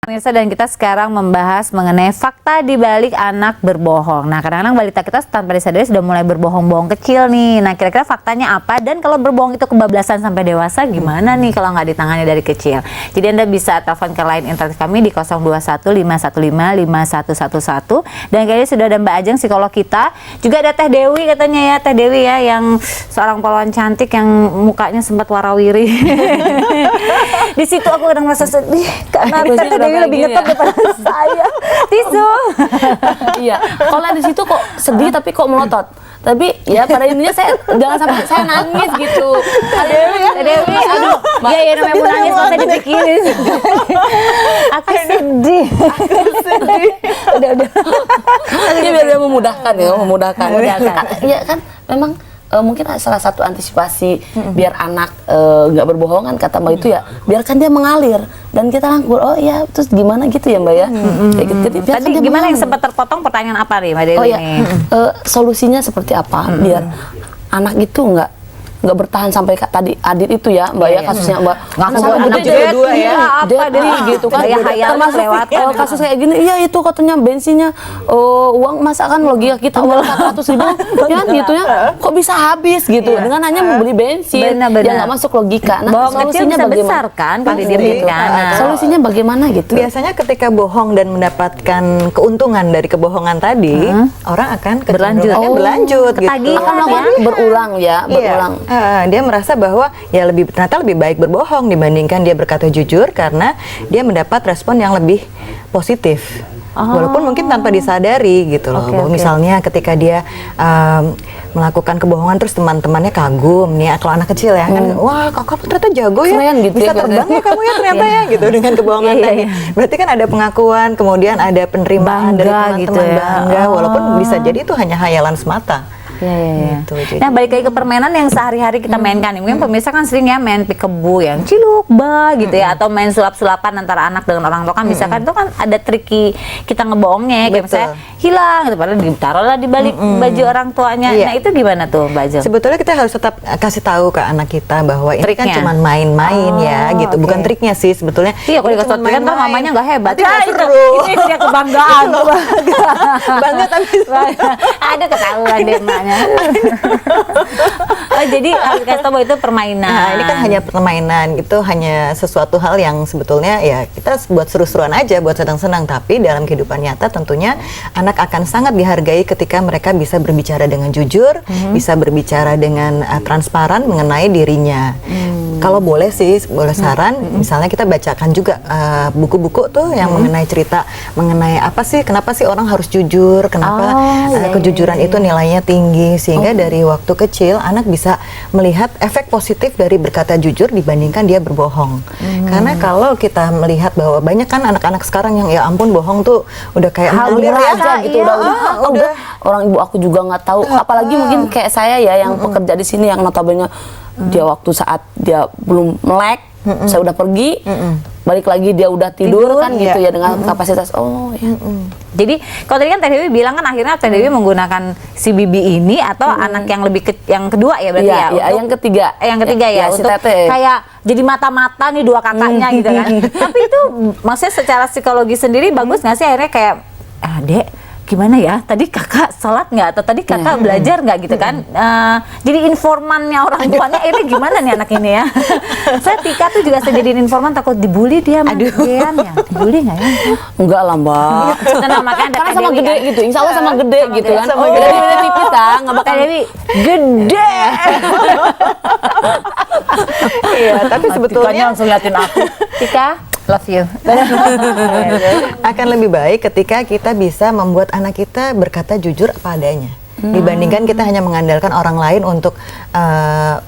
Pemirsa, dan kita sekarang membahas mengenai fakta di balik anak berbohong. Nah, kadang-kadang balita kita tanpa disadari sudah mulai berbohong-bohong kecil nih. Nah, kira-kira faktanya apa? Dan kalau berbohong itu kebablasan sampai dewasa, gimana nih kalau nggak ditangani dari kecil? Jadi Anda bisa telepon ke line interaktif kami di 0215155111. Dan kayaknya sudah ada Mbak Ajeng, psikolog kita. Juga ada Teh Dewi katanya ya, Teh Dewi ya, yang seorang polwan cantik yang mukanya sempat warawiri. Di situ aku kadang merasa sedih karena Teh Dewi lebih ngetop daripada saya. Tisu. Iya, kalau di situ kok sedih tapi kok melotot. Tapi ya pada intinya saya jangan sampai saya nangis gitu. Dewi, aduh, ya namanya mau nangis masa dipikirin. Aku sedih. Udah. Ini biar dia memudahkan ya, memudahkan. Iya kan, memang mungkin salah satu antisipasi biar anak nggak berbohong kan kata Mbak itu ya, biarkan dia mengalir dan kita langsung oh ya terus gimana gitu ya Mbak ya. Kayak gitu. Jadi tadi gimana yang sempat terpotong pertanyaan apa nih Mbak Dewi? Oh ya, solusinya seperti apa biar anak itu nggak bertahan sampai tadi Adit itu ya Mbak ya, kasusnya Mbak ngaku anak dua ya apa deh gitu kan, termasuk kasus kayak gini. Iya itu katanya bensinnya uang masakan logika kita uang 400.000 kan gitu ya, kok bisa habis gitu dengan hanya membeli bensin yang nggak masuk logika. Nah solusinya bagaimana besar kan kalau diberikan? Solusinya bagaimana gitu? Biasanya ketika bohong dan mendapatkan keuntungan dari kebohongan tadi, orang akan berlanjut gitu. Berulang ya, berulang. Dia merasa bahwa ya ternyata lebih baik berbohong dibandingkan dia berkata jujur karena dia mendapat respon yang lebih positif. Walaupun mungkin tanpa disadari gitu loh. Misalnya ketika dia melakukan kebohongan terus teman-temannya kagum nih, kalau anak kecil ya kan, wah kakak ternyata jago ya, gitu bisa terbang ya kamu ya ternyata ya gitu dengan kebohongan tadi. Berarti kan ada pengakuan, kemudian ada penerimaan dari teman-teman bangga, walaupun bisa jadi itu hanya hayalan semata. Gitu, nah balik lagi ke permainan yang sehari-hari kita mainkan. Mungkin pemirsa kan sering ya main peekaboo yang ciluk gitu ya, atau main sulap-sulapan antara anak dengan orang tua kan misalkan itu kan ada triki kita ngebohongnya kayak misalnya hilang gitu padahal ditaruhlah di balik baju orang tuanya. Nah itu gimana tuh Mbak Ajeng? Sebetulnya kita harus tetap kasih tahu ke anak kita bahwa ini triknya kan cuma main-main ya gitu, bukan triknya sih sebetulnya. Iya kalau dikasih trik kan mamanya nggak hebat. Itu dia kebanggaan. Bangga tapi ada ketahuan deh emaknya. Jadi harus kasih tahu bahwa itu permainan. Nah, ini kan hanya permainan, itu hanya sesuatu hal yang sebetulnya ya kita buat seru-seruan aja, buat senang-senang. Tapi dalam kehidupan nyata tentunya anak akan sangat dihargai ketika mereka bisa berbicara dengan jujur, bisa berbicara dengan transparan mengenai dirinya. Kalau boleh sih, boleh saran, misalnya kita bacakan juga buku-buku tuh yang mengenai cerita mengenai apa sih, kenapa sih orang harus jujur, kenapa kejujuran itu nilainya tinggi. Sehingga dari waktu kecil anak bisa melihat efek positif dari berkata jujur dibandingkan dia berbohong. Karena kalau kita melihat bahwa banyak kan anak-anak sekarang yang ya ampun bohong tuh udah kayak mengalir aja gitu, udah orang ibu aku juga nggak tahu. Apalagi mungkin kayak saya ya yang pekerja di sini yang notabene dia waktu saat dia belum melek, saya udah pergi, balik lagi dia udah tidur kan gitu ya dengan kapasitas Jadi kalau tadi kan Teh Dewi bilang kan akhirnya Teh Dewi menggunakan si Bibi ini atau anak yang lebih yang kedua ya berarti ya? Iya, yang ketiga ya si untuk Tete. kayak jadi mata-mata nih dua kakaknya gitu kan. Tapi itu maksudnya secara psikologi sendiri bagus nggak sih akhirnya kayak Dek gimana ya tadi kakak sholat nggak atau tadi kakak belajar nggak gitu kan, jadi informannya orang tuanya ini gimana nih anak ini ya. Saya Tika tuh juga jadi informan takut dibully dia sama Dean ya, dibully nggak ya? Enggak lah Mbak, karena sama gede gitu, insya Allah sama gede gitu kan, gede tipis kan nggak bakal Dewi gede. Iya tapi sebetulnya langsung liatin aku, Tika love you. Akan lebih baik ketika kita bisa membuat anak kita berkata jujur apa adanya. Dibandingkan kita hanya mengandalkan orang lain untuk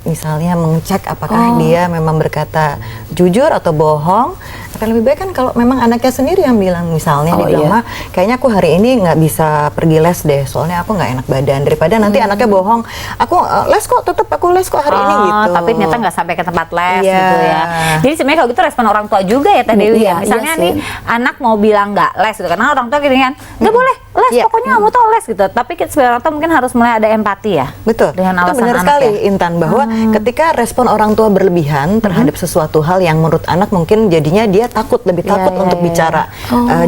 misalnya mengecek apakah dia memang berkata jujur atau bohong. Akan lebih baik kan kalau memang anaknya sendiri yang bilang, misalnya dia bilang, "Ma, kayaknya aku hari ini nggak bisa pergi les deh, soalnya aku nggak enak badan." Daripada nanti anaknya bohong, "Aku les kok, tetap aku les kok hari ini," gitu. Tapi ternyata nggak sampai ke tempat les gitu ya. Jadi sebenarnya kalau gitu respon orang tua juga ya Teh Dewi ya. Misalnya nih anak mau bilang nggak les gitu, karena orang tua gini kan, nggak boleh. les, Iya. pokoknya kamu tuh les gitu. Tapi kita sebagai orang tua mungkin harus mulai ada empati ya. Betul, Dengan itu alasan benar anak sekali ya? Intan, bahwa ketika respon orang tua berlebihan terhadap sesuatu hal yang menurut anak mungkin jadinya dia takut, lebih takut untuk bicara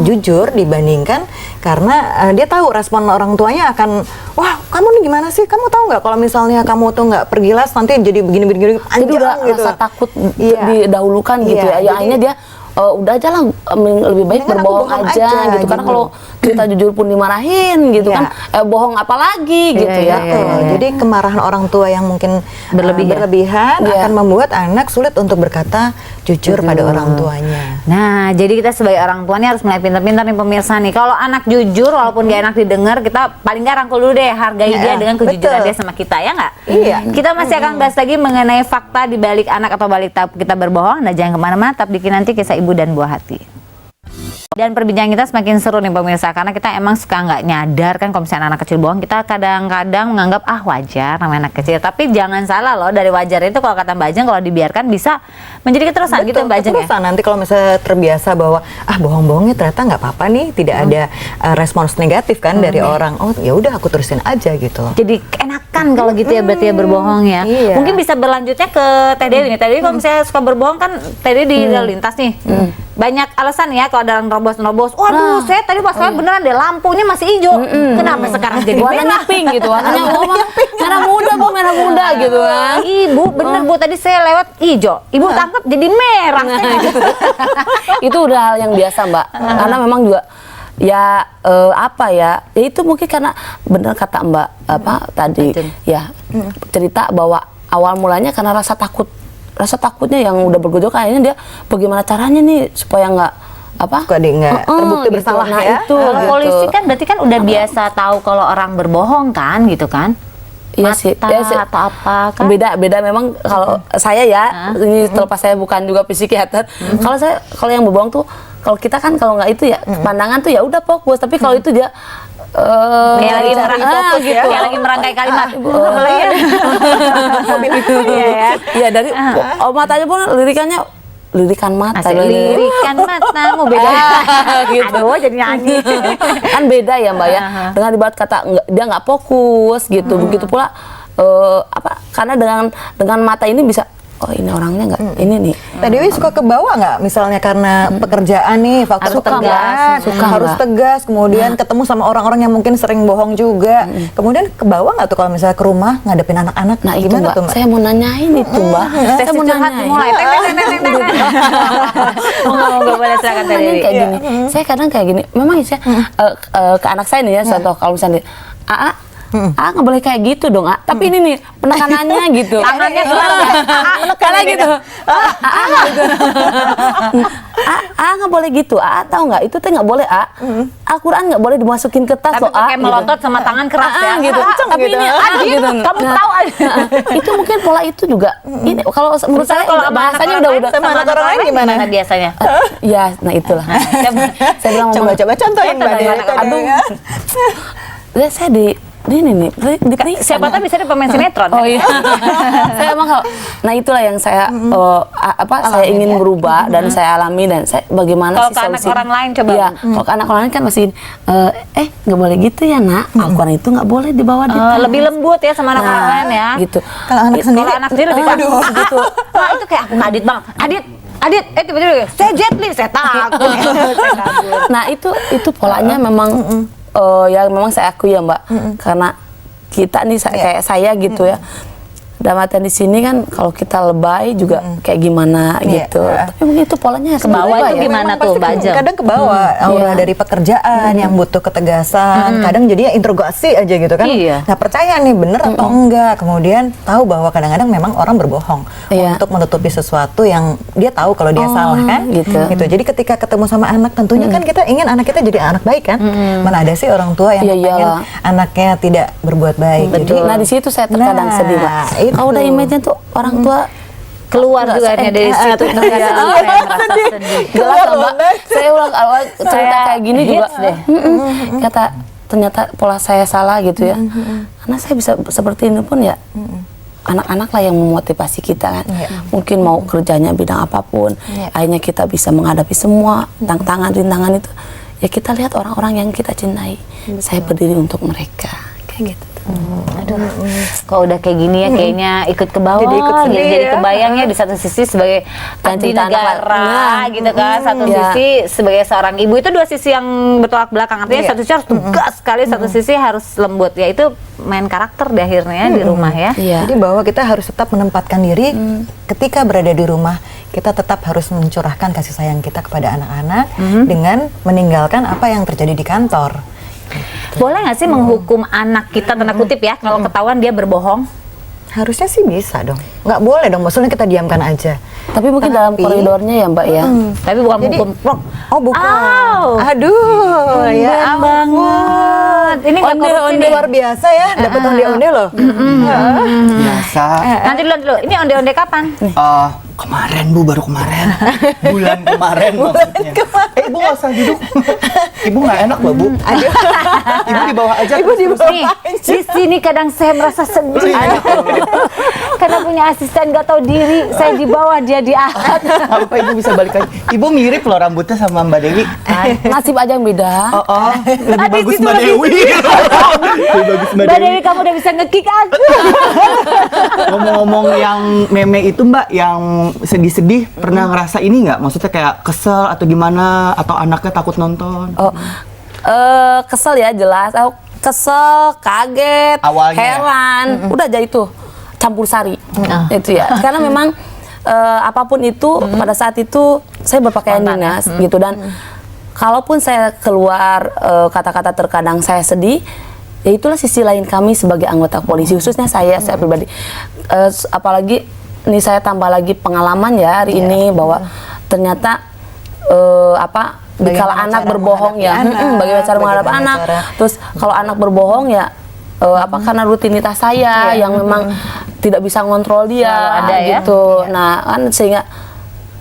jujur dibandingkan karena dia tahu respon orang tuanya akan, wah kamu nih gimana sih, kamu tahu nggak kalau misalnya kamu tuh nggak pergi les nanti jadi begini-begini Jadi panjang udah gitu. rasa takut Iya. didahulukan gitu Iya, ya. Ya jadi- akhirnya dia udah aja lah, lebih baik Mendingan aku berbohong bohong aja aja, gitu. Karena gitu. kalau kita jujur pun dimarahin gitu Iya. kan, bohong apa lagi gitu Iya, ya. iya, iya. Jadi kemarahan orang tua yang mungkin berlebihan Iya. akan membuat anak sulit untuk berkata jujur pada orang tuanya. Nah, jadi kita sebagai orang tua nih harus mulai pintar-pintar nih pemirsa nih. Kalau anak jujur, walaupun gak enak didengar, kita paling gak rangkul dulu deh, hargai Iya, dia dengan kejujuran betul. dia sama kita, ya nggak? Iya. Kita masih akan bahas lagi mengenai fakta di balik anak atau balik kita berbohong. Nah, jangan kemana-mana, tetap di Nanti Kisah Ibu dan Buah Hati. Dan perbincangan kita semakin seru nih pemirsa, karena kita emang suka nggak nyadar kan kalau misalnya anak kecil bohong, kita kadang-kadang menganggap wajar namanya anak kecil. Tapi jangan salah loh, dari wajar itu kalau kata Mbak Ajeng, kalau dibiarkan bisa menjadi keterusan gitu Mbak Ajeng ya. Keterusan nanti kalau misalnya terbiasa bahwa bohong-bohongnya ternyata nggak apa-apa nih, tidak ada respons negatif kan dari orang. Oh ya udah aku terusin aja gitu. Jadi enakan kalau gitu ya berarti ya berbohong ya. Iya. Mungkin bisa berlanjutnya ke Teh Dewi nih. Teh Dewi kalau misalnya suka berbohong kan Teh Dewi di lalu lintas nih. Banyak alasan ya kalau ada nerobos-nerobos. Waduh, saya tadi pas saya beneran deh lampunya masih hijau. Kenapa sekarang jadi Warnanya merah? pink gitu, warnanya merah muda bu, merah muda gitu kan. Ibu, bener Bu, tadi saya lewat hijau. Ibu tangkap jadi merah. Itu udah hal yang biasa Mbak, karena memang juga ya apa ya itu mungkin karena bener kata Mbak apa tadi Ajeng. ya cerita bahwa awal mulanya karena rasa takutnya yang udah bergejolak, akhirnya dia bagaimana caranya nih supaya nggak apa Suka dia nggak terbukti gitu. bersalah Nah, ya. itu Kalau gitu. polisi kan berarti kan udah biasa tahu kalau orang berbohong kan gitu kan. Iya sih, Mata iya sih. atau apa kan? Beda memang kalau saya ya, ini terlepas saya bukan juga psikiater. Kalau yang berbohong tuh, kalau kita kan kalau nggak itu ya pandangan tuh ya udah fokus, tapi kalau itu dia Kayak lagi fokus gitu. Kayak lagi merangkai kalimat. Iya ya. Iya dari matanya pun lirikan mata. Asli lirikan matamu beda. Gitu. Aduh, jadi nyanyi. Kan beda ya Mbak ya. Dengan dibuat kata dia nggak fokus gitu. Begitu pula karena dengan mata ini bisa ini orangnya nggak ini nih. Teh Dewi suka ke bawah nggak? Misalnya karena pekerjaan nih, faktor Suka, Mbak. tegas, Suka, harus Mbak. tegas, kemudian ketemu sama orang-orang yang mungkin sering bohong juga. Kemudian ke bawah nggak tuh kalau misalnya ke rumah ngadepin anak-anak? Nah itu gimana Mbak, tuh Mbak? saya mau nanyain itu Mbak. Saya mau nanyain. mulai. Monggo boleh silakan Teh Kadang Dewi. kayak gini, saya kadang kayak gini. Memang saya ke anak saya nih ya, contoh kalau misalnya, nggak boleh kayak gitu dong, Tapi ini nih penekanannya gitu. Tangannya keluar. Karena gitu. Nggak boleh gitu. Tahu nggak? Itu teh nggak boleh. Al-Quran nggak boleh dimasukin ke tas Tapi loh. pakai melotot sama tangan keras ya. Gitu. Tapi gitu. ini Adit, kamu tahu aja. itu mungkin pola itu juga. Ini kalau menurut saya Kalau sama bahasanya anak orang udah. lain, sama anak orang lain gimana biasanya? Ya, nah itulah. Saya bilang Coba contohin Mbak Dewi. aduh. Saya ini nih, Siapa tahu bisa di pemain sinetron. Oh iya. Saya emang nah itulah yang saya saya ingin berubah dan saya alami dan saya bagaimana Kalau sih ke anak solusi. orang lain coba. Iya, kalau ke anak orang lain kan masih nggak boleh gitu ya Nak. Al-Quran itu nggak boleh dibawa di tas. Lebih lembut ya sama anak orang lain ya. Gitu. Kalau anak sendiri, Kalau anak sendiri lebih aduh, gitu. Wah, itu kayak aku Adit bang. Adit, tiba-tiba saya Jet Li, saya takut. Nah itu polanya memang ya memang saya akui ya Mbak, karena kita nih kayak saya gitu ya. Dalam artian di sini kan kalau kita lebay juga kayak gimana gitu. Tapi mungkin itu polanya Ke bawah berubah itu ya. gimana Memang tuh, pasti Mbak Ajeng? kadang ke bawah aura dari pekerjaan yang butuh ketegasan, kadang jadinya interogasi aja gitu kan. Iya. Nah percaya nih bener atau enggak, kemudian tahu bahwa kadang-kadang memang orang berbohong Iya. untuk menutupi sesuatu yang dia tahu kalau dia salah kan. gitu. Jadi ketika ketemu sama anak tentunya kan kita ingin anak kita jadi anak baik kan. Mana ada sih orang tua yang Iya, pengen iyalah. anaknya tidak berbuat baik. Betul. Nah di situ saya terkadang Nah, sedih Mbak. itu. Kalau udah image-nya tuh orang tua Keluar juga nih dari situ. Ternyata saya merasa sedih. jelas loh, Mbak. Saya ulang awal cerita kayak gini juga. hits deh. Kata ternyata pola saya salah gitu ya. Karena saya bisa seperti ini pun ya. Anak-anak lah yang memotivasi kita kan. Mungkin mau kerjanya bidang apapun, akhirnya kita bisa menghadapi semua tantangan-rintangan itu. ya kita lihat orang-orang yang kita cintai. Saya berdiri untuk mereka, kayak gitu. Aduh, kalau udah kayak gini ya kayaknya ikut ke bawah, Jadi ikut sedih jadi ya. kebayang ya di satu sisi sebagai abdi cinta anak negara lah. gitu kan, satu Ya. sisi sebagai seorang ibu, itu dua sisi yang bertolak belakang. Artinya Iya. satu sisi harus tegas sekali, satu sisi harus lembut. Ya itu main karakter di akhirnya di rumah ya. Iya. Jadi bahwa kita harus tetap menempatkan diri ketika berada di rumah, kita tetap harus mencurahkan kasih sayang kita kepada anak-anak dengan meninggalkan apa yang terjadi di kantor. Boleh nggak sih menghukum anak kita, tanda kutip ya, kalau ketahuan dia berbohong? Harusnya sih bisa dong. Nggak boleh dong, maksudnya kita diamkan aja. Tapi mungkin dalam koridornya ya Mbak ya. Tapi bukan Jadi- hukum prok. Oh bukan. Aw. Aduh, ya Keren ampun. banget. Ini nggak korupsi Onde nih. luar biasa ya, dapat onde-onde loh. Biasa. Nanti dulu. Ini onde-onde kapan? Kemarin Bu, baru kemarin. Bulan kemarin maksudnya. Ibu nggak usah duduk. Ibu nggak enak loh Bu. Aduh. Ibu di bawah aja. Ibu di bawah. Nih, di sini kadang saya merasa sedih. Karena punya asisten nggak tahu diri. Saya di bawah, dia di atas. Sampai Ibu bisa balik lagi. Ibu mirip loh rambutnya sama Mbak Dewi. Nasib aja yang beda. Oh, lebih Adik bagus itu Mbak lebih- Dewi. Lebih bagus Mbak Mbak Dewi. Dewi, kamu udah bisa nge-kick aku. Ngomong-ngomong yang meme itu Mbak, yang sedih-sedih, pernah ngerasa ini nggak? Maksudnya kayak kesel atau gimana? Atau anaknya takut nonton? Oh, kesel ya jelas. Aku kesel, kaget, Awalnya. heran, udah jadi tuh campur sari itu ya. Karena memang apapun itu pada saat itu saya berpakaian dinas gitu, dan kalaupun saya keluar kata-kata terkadang saya sedih, ya itulah sisi lain kami sebagai anggota polisi, khususnya saya pribadi. Apalagi ini saya tambah lagi pengalaman ya hari ini bahwa ternyata dikala Bagaimana anak cara berbohong menghadapi ya, anak, bagaimana cara menghadapi bagaimana anak. cara- Terus kalau anak berbohong ya karena rutinitas saya yang memang tidak bisa ngontrol dia Selalu ada ya. gitu. Nah kan sehingga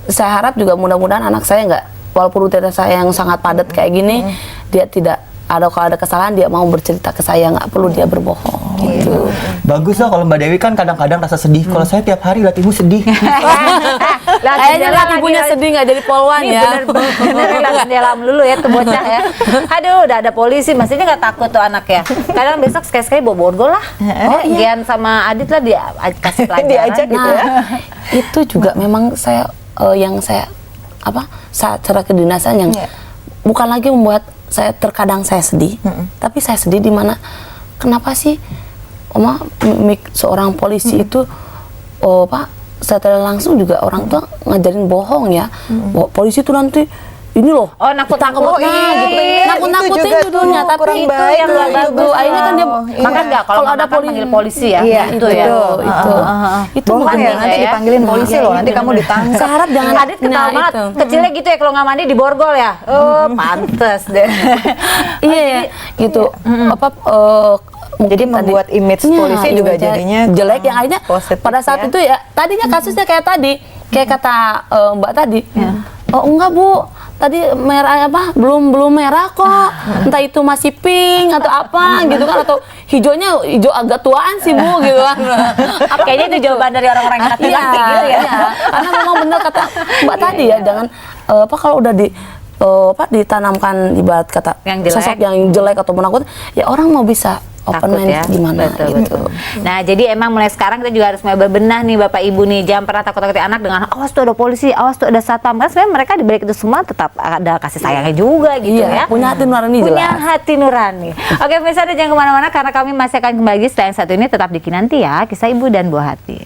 saya harap juga mudah-mudahan anak saya nggak, walaupun rutinitas saya yang sangat padat kayak gini, dia tidak ada, kalau ada kesalahan dia mau bercerita ke saya, nggak perlu dia berbohong gitu. Bagus loh kalau Mbak Dewi kan kadang-kadang rasa sedih. Kalau saya tiap hari lihat Ibu sedih. Kayaknya lihat ibunya sedih nggak jadi polwan Ini ya. bener-bener lihat jendela dulu ya tuh bocah ya. Aduh, udah ada polisi, maksudnya nggak takut tuh anak ya. Kadang besok sekali-sekali bawa borgol lah. Gian sama Adit lah dia kasih pelajaran. Diajak gitu ya. Itu juga memang saya yang saya secara kedinasan yang bukan lagi membuat saya terkadang saya sedih, tapi saya sedih di mana kenapa sih Oma seorang polisi itu secara langsung juga orang tua ngajarin bohong ya, bahwa polisi itu nanti ini loh Oh, nakut-nakutin. gitu, Itu nakut-nakutin juga judulnya, tuh tapi kurang itu baik yang nggak tuh, bagus. itu. Akhirnya kan dia Maka nggak kalau ada panggil polisi ya. Iya, itu ya. itu Bohong penting ya, ya, nanti ya. dipanggilin polisi loh, nanti kamu ditangkap. saya harap jangan Adit ketawa banget. itu. Kecilnya gitu ya kalau nggak mandi di borgol ya. Oh, pantes deh. Iya ya, gitu. Jadi membuat image polisi juga image-nya jadinya jelek, yang akhirnya positif pada saat ya. itu ya tadinya kasusnya kayak tadi, kayak kata Mbak tadi, oh enggak Bu, tadi merah belum merah kok, entah itu masih pink atau apa gitu kan, atau hijau agak tuaan sih Bu gitu kan. Kayaknya itu jawaban dari orang-orang yang hati Iya, gitu ya. iya. Karena memang benar kata Mbak tadi ya, jangan kalau udah ditanamkan ibarat kata Yang jelek. sosok yang jelek atau menakut, ya orang mau bisa open Takut mind ya. gimana Betul, gitu. betul. Nah, jadi emang mulai sekarang kita juga harus mulai berbenah nih Bapak Ibu nih. Jangan pernah takut-takutin anak dengan awas tuh ada polisi, awas tuh ada satpam. Karena sebenarnya mereka di balik itu semua tetap ada kasih sayangnya juga gitu Iya, ya. punya hati nurani Punya jelas. hati nurani. Oke, pemirsa, jangan kemana-mana karena kami masih akan kembali setelah yang satu ini. Tetap di Kinanti ya, Kisah Ibu dan Buah Hati.